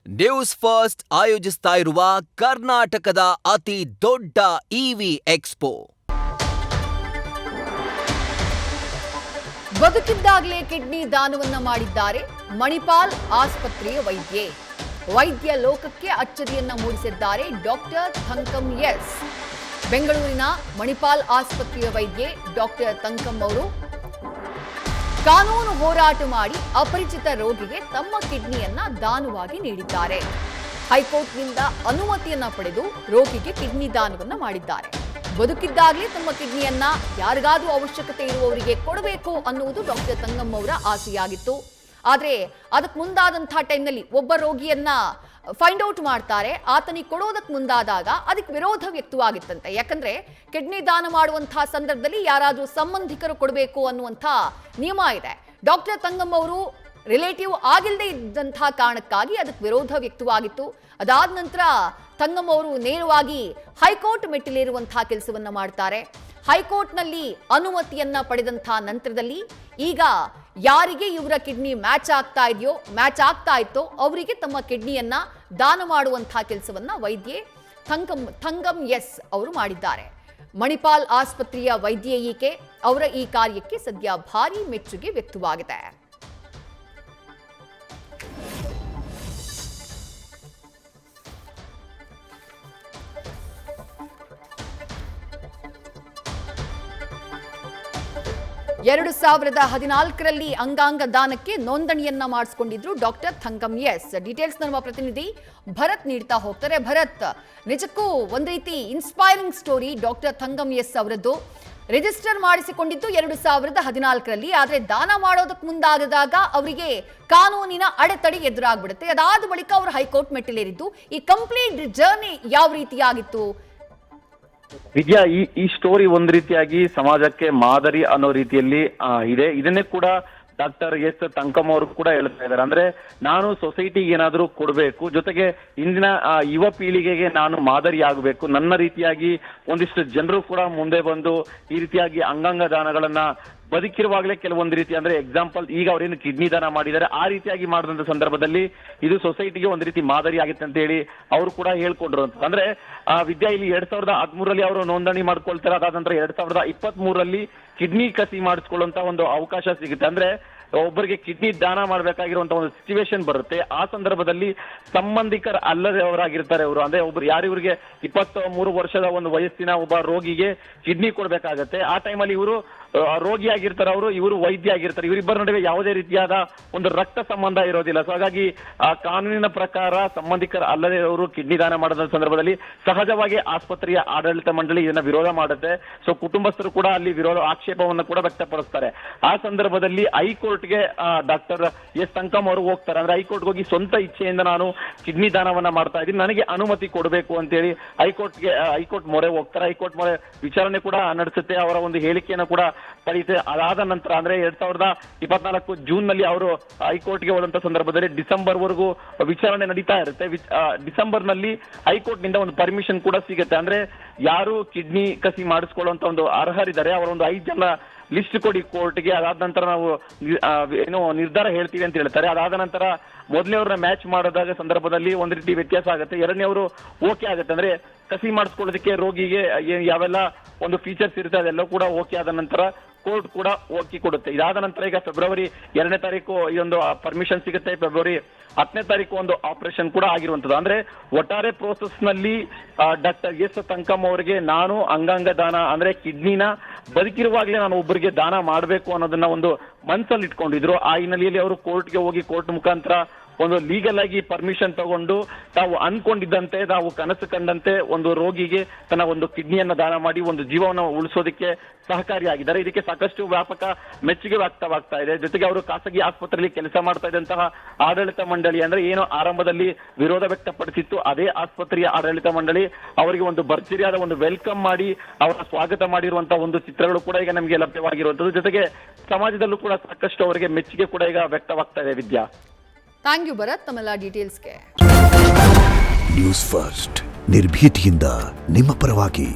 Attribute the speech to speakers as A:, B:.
A: News first ಆಯೋಜಿಸ್ತಾ ಇರುವ ಕರ್ನಾಟಕದ ಅತಿ ದೊಡ್ಡ ಇವಿ ಎಕ್ಸ್ಪೋ.
B: ಬದುಕಿದ್ದಾಗಲೇ ಕಿಡ್ನಿ ದಾನವನ್ನ ಮಾಡಿದ್ದಾರೆ ಮಣಿಪಾಲ್ ಆಸ್ಪತ್ರೆಯ ವೈದ್ಯ ಲೋಕಕ್ಕೆ ಅಚ್ಚರಿಯನ್ನ ಮೂಡಿಸಿದ್ದಾರೆ ಡಾಕ್ಟರ್ ಥಂಕಂ ಎಸ್. ಬೆಂಗಳೂರಿನ ಮಣಿಪಾಲ್ ಆಸ್ಪತ್ರೆಯ ವೈದ್ಯೆ ಡಾಕ್ಟರ್ ಥಂಕಂ ಅವರು ಕಾನೂನು ಹೋರಾಟ ಮಾಡಿ ಅಪರಿಚಿತ ರೋಗಿಗೆ ತಮ್ಮ ಕಿಡ್ನಿಯನ್ನ ದಾನವಾಗಿ ನೀಡಿದ್ದಾರೆ. ಹೈಕೋರ್ಟ್ನಿಂದ ಅನುಮತಿಯನ್ನ ಪಡೆದು ರೋಗಿಗೆ ಕಿಡ್ನಿ ದಾನವನ್ನ ಮಾಡಿದ್ದಾರೆ. ಬದುಕಿದ್ದಾಗಲೇ ತಮ್ಮ ಕಿಡ್ನಿಯನ್ನ ಯಾರಿಗಾದ್ರೂ ಅವಶ್ಯಕತೆ ಇರುವವರಿಗೆ ಕೊಡಬೇಕು ಅನ್ನುವುದು ಡಾಕ್ಟರ್ ಥಂಕಂ ಅವರ ಆಸೆಯಾಗಿತ್ತು. ಆದರೆ ಅದಕ್ಕೆ ಮುಂದಾದಂತಹ ಟೈಮ್ನಲ್ಲಿ ಒಬ್ಬ ರೋಗಿಯನ್ನ ಫೈಂಡ್ ಔಟ್ ಮಾಡ್ತಾರೆ. ಆತನಿಗೆ ಕೊಡೋದಕ್ಕೆ ಮುಂದಾದಾಗ ಅದಕ್ಕೆ ವಿರೋಧ ವ್ಯಕ್ತವಾಗಿತ್ತಂತೆ. ಯಾಕಂದ್ರೆ ಕಿಡ್ನಿ ದಾನ ಮಾಡುವಂತಹ ಸಂದರ್ಭದಲ್ಲಿ ಯಾರಾದ್ರೂ ಸಂಬಂಧಿಕರು ಕೊಡಬೇಕು ಅನ್ನುವಂಥ ನಿಯಮ ಇದೆ. ಡಾಕ್ಟರ್ ಥಂಕಂ ಅವರು ರಿಲೇಟಿವ್ ಆಗಿಲ್ಲದೆ ಇದ್ದಂತಹ ಕಾರಣಕ್ಕಾಗಿ ಅದಕ್ಕೆ ವಿರೋಧ ವ್ಯಕ್ತವಾಗಿತ್ತು. ಅದಾದ ನಂತರ ಥಂಕಂ ಅವರು ನೇರವಾಗಿ ಹೈಕೋರ್ಟ್ ಮೆಟ್ಟಿಲೇರುವಂತಹ ಕೆಲಸವನ್ನ ಮಾಡ್ತಾರೆ. ಹೈಕೋರ್ಟ್ನಲ್ಲಿ ಅನುಮತಿಯನ್ನ ಪಡೆದಂತಹ ನಂತರದಲ್ಲಿ ಈಗ ಯಾರಿಗೆ ಇವರ ಕಿಡ್ನಿ ಮ್ಯಾಚ್ ಆಗ್ತಾ ಇತ್ತೋ ಅವರಿಗೆ ತಮ್ಮ ಕಿಡ್ನಿಯನ್ನ ದಾನ ಮಾಡುವಂತಹ ಕೆಲಸವನ್ನ ವೈದ್ಯೆ ಥಂಕಂ ಎಸ್ ಅವರು ಮಾಡಿದ್ದಾರೆ. ಮಣಿಪಾಲ್ ಆಸ್ಪತ್ರೆಯ ವೈದ್ಯೆ ಈಕೆ ಅವರ ಈ ಕಾರ್ಯಕ್ಕೆ ಸದ್ಯ ಭಾರಿ ಮೆಚ್ಚುಗೆ ವ್ಯಕ್ತವಾಗಿದೆ. ಎರಡು 2014ರಲ್ಲಿ ಅಂಗಾಂಗ ದಾನಕ್ಕೆ ನೋಂದಣಿಯನ್ನ ಮಾಡಿಸಿಕೊಂಡಿದ್ರು ಡಾಕ್ಟರ್ ಥಂಕಂ ಎಸ್. ಡೀಟೇಲ್ಸ್ ನಮ್ಮ ಪ್ರತಿನಿಧಿ ಭರತ್ ನೀಡ್ತಾ ಹೋಗ್ತಾರೆ. ಭರತ್, ನಿಜಕ್ಕೂ ಒಂದ್ ರೀತಿ ಇನ್ಸ್ಪೈರಿಂಗ್ ಸ್ಟೋರಿ ಡಾಕ್ಟರ್ ಥಂಕಂ ಎಸ್ ಅವರದ್ದು. ರಿಜಿಸ್ಟರ್ ಮಾಡಿಸಿಕೊಂಡಿದ್ದು 2014ರಲ್ಲಿ, ಆದ್ರೆ ದಾನ ಮಾಡೋದಕ್ಕೆ ಮುಂದಾಗದಾಗ ಅವರಿಗೆ ಕಾನೂನಿನ ಅಡೆತಡೆ ಎದುರಾಗ್ಬಿಡುತ್ತೆ. ಅದಾದ ಬಳಿಕ ಅವರು ಹೈಕೋರ್ಟ್ ಮೆಟ್ಟಿಲೇರಿದ್ದು. ಈ ಕಂಪ್ಲೀಟ್ ಜರ್ನಿ ಯಾವ ರೀತಿಯಾಗಿತ್ತು?
C: ವಿದ್ಯಾ, ಈ ಸ್ಟೋರಿ ಒಂದ್ ರೀತಿಯಾಗಿ ಸಮಾಜಕ್ಕೆ ಮಾದರಿ ಅನ್ನೋ ರೀತಿಯಲ್ಲಿ ಇದೆ. ಇದನ್ನೇ ಕೂಡ ಡಾಕ್ಟರ್ ಎಸ್ ಥಂಕಂ ಅವರು ಕೂಡ ಹೇಳ್ತಾ ಇದ್ದಾರೆ. ಅಂದ್ರೆ ನಾನು ಸೊಸೈಟಿಗೆ ಏನಾದ್ರೂ ಕೊಡ್ಬೇಕು, ಜೊತೆಗೆ ಇಂದಿನ ಯುವ ಪೀಳಿಗೆಗೆ ನಾನು ಮಾದರಿ ಆಗಬೇಕು. ನನ್ನ ರೀತಿಯಾಗಿ ಒಂದಿಷ್ಟು ಜನರು ಕೂಡ ಮುಂದೆ ಬಂದು ಈ ರೀತಿಯಾಗಿ ಅಂಗಾಂಗ ದಾನಗಳನ್ನ ಬದುಕಿರುವಾಗಲೇ ಕೆಲವೊಂದು ರೀತಿ, ಅಂದ್ರೆ ಎಕ್ಸಾಂಪಲ್ ಈಗ ಅವ್ರೇನು ಕಿಡ್ನಿ ದಾನ ಮಾಡಿದ್ದಾರೆ ಆ ರೀತಿಯಾಗಿ ಮಾಡಿದಂತ ಸಂದರ್ಭದಲ್ಲಿ ಇದು ಸೊಸೈಟಿಗೆ ಒಂದು ರೀತಿ ಮಾದರಿ ಆಗಿತ್ತು ಅಂತ ಹೇಳಿ ಅವರು ಕೂಡ ಹೇಳ್ಕೊಂಡ್ರು ಅಂತ. ಅಂದ್ರೆ ವಿದ್ಯಾ, ಇಲ್ಲಿ 2013ರಲ್ಲಿ ಅವರು ನೋಂದಣಿ ಮಾಡ್ಕೊಳ್ತಾರೆ. ಅದಾದ ನಂತರ 2023ರಲ್ಲಿ ಕಿಡ್ನಿ ಕಸಿ ಮಾಡಿಸ್ಕೊಳ್ಳುವಂತ ಒಂದು ಅವಕಾಶ ಸಿಗುತ್ತೆ. ಅಂದ್ರೆ ಒಬ್ಬರಿಗೆ ಕಿಡ್ನಿ ದಾನ ಮಾಡ್ಬೇಕಾಗಿರುವಂತ ಒಂದು ಸಿಚುವೇಶನ್ ಬರುತ್ತೆ. ಆ ಸಂದರ್ಭದಲ್ಲಿ ಸಂಬಂಧಿಕರ ಅಲ್ಲದವರಾಗಿರ್ತಾರೆ ಅವರು. ಅಂದ್ರೆ ಒಬ್ರು ಇವರಿಗೆ 23 ವರ್ಷದ ಒಂದು ವಯಸ್ಸಿನ ಒಬ್ಬ ರೋಗಿಗೆ ಕಿಡ್ನಿ ಕೊಡ್ಬೇಕಾಗತ್ತೆ. ಆ ಟೈಮಲ್ಲಿ ಇವರು ರೋಗಿ ಆಗಿರ್ತಾರೆ, ಇವರು ವೈದ್ಯ ಆಗಿರ್ತಾರೆ. ಇವರಿಬ್ಬರ ನಡುವೆ ಯಾವುದೇ ರೀತಿಯಾದ ಒಂದು ರಕ್ತ ಸಂಬಂಧ ಇರೋದಿಲ್ಲ. ಸೊ ಹಾಗಾಗಿ ಆ ಕಾನೂನಿನ ಪ್ರಕಾರ ಸಂಬಂಧಿಕರ ಅಲ್ಲದೆ ಅವರು ಕಿಡ್ನಿ ದಾನ ಮಾಡಿದ ಸಂದರ್ಭದಲ್ಲಿ ಸಹಜವಾಗಿ ಆಸ್ಪತ್ರೆಯ ಆಡಳಿತ ಮಂಡಳಿ ಇದನ್ನ ವಿರೋಧ ಮಾಡುತ್ತೆ. ಸೊ ಕುಟುಂಬಸ್ಥರು ಕೂಡ ಅಲ್ಲಿ ವಿರೋಧ ಆಕ್ಷೇಪವನ್ನು ಕೂಡ ವ್ಯಕ್ತಪಡಿಸ್ತಾರೆ. ಆ ಸಂದರ್ಭದಲ್ಲಿ ಹೈಕೋರ್ಟ್ಗೆ ಡಾಕ್ಟರ್ ಎಸ್ ಥಂಕಂ ಅವರು ಹೋಗ್ತಾರೆ. ಅಂದ್ರೆ ಹೈಕೋರ್ಟ್ಗೆ ಹೋಗಿ ಸ್ವಂತ ಇಚ್ಛೆಯಿಂದ ನಾನು ಕಿಡ್ನಿ ದಾನವನ್ನ ಮಾಡ್ತಾ ಇದ್ದೀನಿ, ನನಗೆ ಅನುಮತಿ ಕೊಡಬೇಕು ಅಂತೇಳಿ ಹೈಕೋರ್ಟ್ ಮೊರೆ ಹೋಗ್ತಾರೆ. ಹೈಕೋರ್ಟ್ ಮೊರೆ ವಿಚಾರಣೆ ಕೂಡ ನಡೆಸುತ್ತೆ. ಅವರ ಒಂದು ಹೇಳಿಕೆಯನ್ನು ಕೂಡ ಪಡೆಯುತ್ತೆ. ಅದಾದ ನಂತರ ಅಂದ್ರೆ 2024 ಜೂನ್ ನಲ್ಲಿ ಅವರು ಹೈಕೋರ್ಟ್ಗೆ ಹೋದಂತ ಸಂದರ್ಭದಲ್ಲಿ ಡಿಸೆಂಬರ್ ವರೆಗೂ ವಿಚಾರಣೆ ನಡೀತಾ ಇರುತ್ತೆ. ಡಿಸೆಂಬರ್ ನಲ್ಲಿ ಹೈಕೋರ್ಟ್ ನಿಂದ ಒಂದು ಪರ್ಮಿಷನ್ ಕೂಡ ಸಿಗುತ್ತೆ. ಅಂದ್ರೆ ಯಾರು ಕಿಡ್ನಿ ಕಸಿ ಮಾಡಿಸ್ಕೊಳ್ಳುವಂತ ಒಂದು ಅರ್ಹರಿದ್ದಾರೆ ಅವರ ಒಂದು 5 ಜನ ಲಿಸ್ಟ್ ಕೊಡಿ ಕೋರ್ಟ್ಗೆ. ಅದಾದ ನಂತರ ನಾವು ಏನೋ ನಿರ್ಧಾರ ಹೇಳ್ತೀವಿ ಅಂತ ಹೇಳ್ತಾರೆ. ಅದಾದ ನಂತರ ಮೊದಲನೇವ್ರನ್ನ ಮ್ಯಾಚ್ ಮಾಡಿದಾಗ ಸಂದರ್ಭದಲ್ಲಿ ಒಂದ್ ರೀತಿ ವ್ಯತ್ಯಾಸ ಆಗುತ್ತೆ. ಎರಡನೇವರು ಓಕೆ ಆಗುತ್ತೆ. ಅಂದ್ರೆ ಕಸಿ ಮಾಡಿಸ್ಕೊಳ್ಳೋದಕ್ಕೆ ರೋಗಿಗೆ ಯಾವೆಲ್ಲ ಒಂದು ಫೀಚರ್ಸ್ ಇರುತ್ತೆ ಅದೆಲ್ಲ ಕೂಡ ಓಕೆ ಆದ ನಂತರ ಕೋರ್ಟ್ ಕೂಡ ಓಕೆ ಕೊಡುತ್ತೆ. ಇದಾದ ನಂತರ ಈಗ ಫೆಬ್ರವರಿ 2ನೇ ತಾರೀಕು ಈ ಒಂದು ಪರ್ಮಿಷನ್ ಸಿಗುತ್ತೆ. ಫೆಬ್ರವರಿ 10ನೇ ತಾರೀಕು ಒಂದು ಆಪರೇಷನ್ ಕೂಡ ಆಗಿರುವಂತದ್ದು. ಅಂದ್ರೆ ಒಟ್ಟಾರೆ ಪ್ರೋಸೆಸ್ ನಲ್ಲಿ ಡಾಕ್ಟರ್ ಎಸ್ ಥಂಕಂ ಅವರಿಗೆ ನಾನು ಅಂಗಾಂಗ ದಾನ ಅಂದ್ರೆ ಕಿಡ್ನಿನ ಬದುಕಿರುವಾಗಲೇ ನಾನು ಒಬ್ಬರಿಗೆ ದಾನ ಮಾಡಬೇಕು ಅನ್ನೋದನ್ನ ಒಂದು ಮನಸ್ಸಲ್ಲಿ ಇಟ್ಕೊಂಡಿದ್ರು. ಆ ಹಿನ್ನೆಲೆಯಲ್ಲಿ ಅವರು ಕೋರ್ಟ್ಗೆ ಹೋಗಿ ಕೋರ್ಟ್ ಮುಖಾಂತರ ಒಂದು ಲೀಗಲ್ ಆಗಿ ಪರ್ಮಿಷನ್ ತಗೊಂಡು ತಾವು ಅನ್ಕೊಂಡಿದ್ದಂತೆ, ತಾವು ಕನಸು ಕಂಡಂತೆ ಒಂದು ರೋಗಿಗೆ ತನ್ನ ಒಂದು ಕಿಡ್ನಿಯನ್ನ ದಾನ ಮಾಡಿ ಒಂದು ಜೀವವನ್ನು ಉಳಿಸೋದಕ್ಕೆ ಸಹಕಾರಿಯಾಗಿದ್ದಾರೆ. ಇದಕ್ಕೆ ಸಾಕಷ್ಟು ವ್ಯಾಪಕ ಮೆಚ್ಚುಗೆ ವ್ಯಕ್ತವಾಗ್ತಾ ಇದೆ. ಜೊತೆಗೆ ಅವರು ಖಾಸಗಿ ಆಸ್ಪತ್ರೆಯಲ್ಲಿ ಕೆಲಸ ಮಾಡ್ತಾ ಇದ್ದಂತಹ ಆಡಳಿತ ಮಂಡಳಿ, ಅಂದ್ರೆ ಏನು ಆರಂಭದಲ್ಲಿ ವಿರೋಧ ವ್ಯಕ್ತಪಡಿಸಿತ್ತು ಅದೇ ಆಸ್ಪತ್ರೆಯ ಆಡಳಿತ ಮಂಡಳಿ ಅವರಿಗೆ ಒಂದು ಭರ್ಜರಿಯಾದ ಒಂದು ವೆಲ್ಕಮ್ ಮಾಡಿ ಅವರ ಸ್ವಾಗತ ಮಾಡಿರುವಂತಹ ಒಂದು ಚಿತ್ರಗಳು ಕೂಡ ಈಗ ನಮಗೆ ಲಭ್ಯವಾಗಿರುವಂತದ್ದು. ಜೊತೆಗೆ ಸಮಾಜದಲ್ಲೂ ಕೂಡ ಸಾಕಷ್ಟು ಅವರಿಗೆ ಮೆಚ್ಚುಗೆ ಕೂಡ ಈಗ ವ್ಯಕ್ತವಾಗ್ತಾ ಇದೆ. ವಿದ್ಯಾ,
B: ಥ್ಯಾಂಕ್ ಯು ಭರತ್ ತಮ್ಮೆಲ್ಲ ಡೀಟೇಲ್ಸ್ಗೆ.
D: ನ್ಯೂಸ್ ಫಸ್ಟ್ ನಿರ್ಭೀತಿಯಿಂದ ನಿಮ್ಮ ಪರವಾಗಿ.